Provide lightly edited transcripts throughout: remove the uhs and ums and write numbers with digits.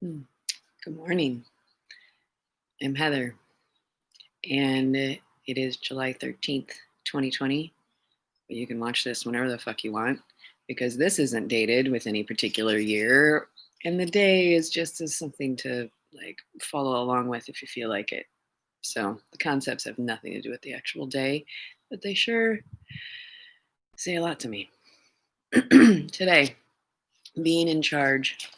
Good morning. I'm Heather, and it is July 13th, 2020. But you can watch this whenever the fuck you want because this isn't dated with any particular year, and the day is just as something to follow along with if you feel like it. So the concepts have nothing to do with the actual day, but they sure say a lot to me. Today, being in charge.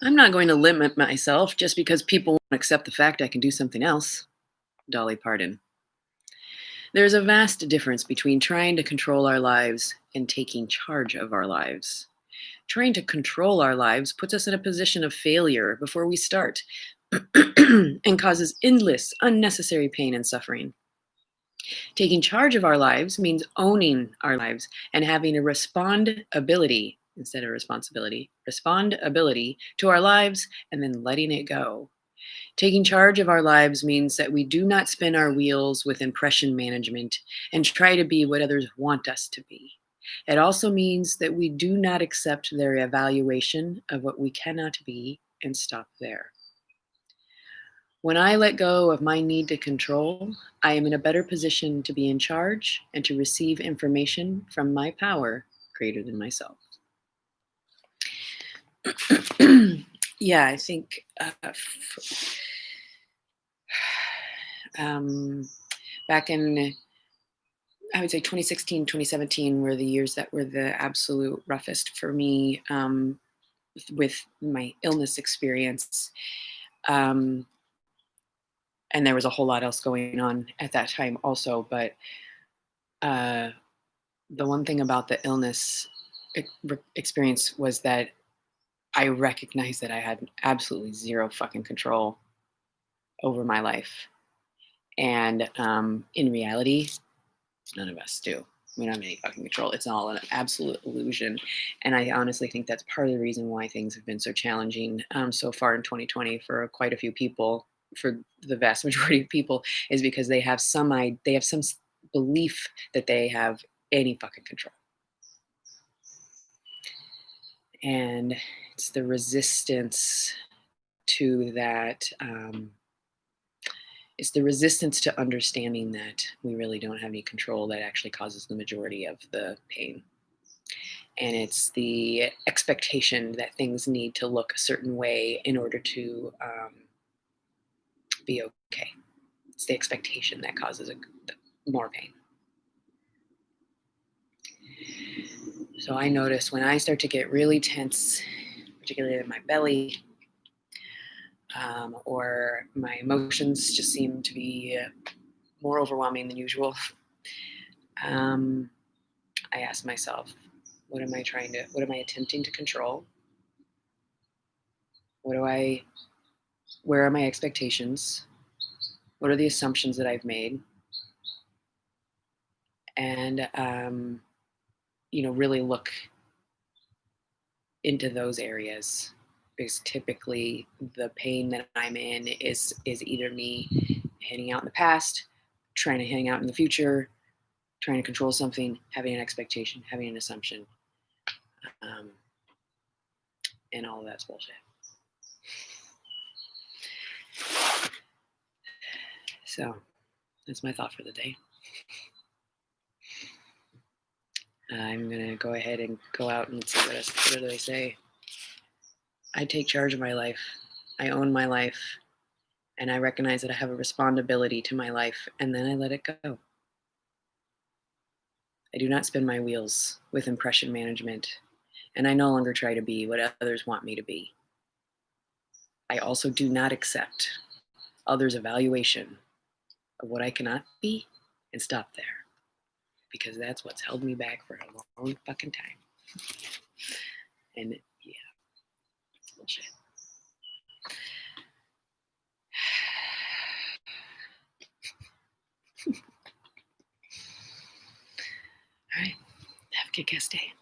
I'm not going to limit myself just because people won't accept the fact I can do something else. Dolly Parton. There's a vast difference between trying to control our lives and taking charge of our lives. Trying to control our lives puts us in a position of failure before we start and causes endless, unnecessary pain and suffering. Taking charge of our lives means owning our lives and having a respond ability instead of responsibility, respond ability to our lives and then letting it go. Taking charge of our lives means that we do not spin our wheels with impression management and try to be what others want us to be. It also means that we do not accept their evaluation of what we cannot be and stop there. When I let go of my need to control, I am in a better position to be in charge and to receive information from my power greater than myself. Yeah, I think back in, I would say 2016, 2017 were the years that were the absolute roughest for me with my illness experience. And there was a whole lot else going on at that time also. But the one thing about the illness experience was that I recognized that I had absolutely zero fucking control over my life. And in reality, none of us do. We don't have any fucking control. It's all an absolute illusion. And I honestly think that's part of the reason why things have been so challenging so far in 2020 for quite a few people, for the vast majority of people, is because they have some belief that they have any fucking control. And it's the resistance to that. It's the resistance to understanding that we really don't have any control that actually causes the majority of the pain. And it's the expectation that things need to look a certain way in order to be okay. It's the expectation that causes more pain. So I notice when I start to get really tense, particularly in my belly, or my emotions just seem to be more overwhelming than usual, I ask myself, what am I attempting to control? Where are my expectations? What are the assumptions that I've made? And, really look into those areas, because typically the pain that I'm in is either me hanging out in the past, trying to hang out in the future, trying to control something, having an expectation, having an assumption, and all of that's bullshit. So that's my thought for the day. I'm going to go ahead and go out and see what do they say. I take charge of my life. I own my life. And I recognize that I have a responsibility to my life, and then I let it go. I do not spin my wheels with impression management, and I no longer try to be what others want me to be. I also do not accept others' evaluation of what I cannot be and stop there, because that's what's held me back for a long fucking time. And yeah, it's bullshit. All right, have a kick-ass day.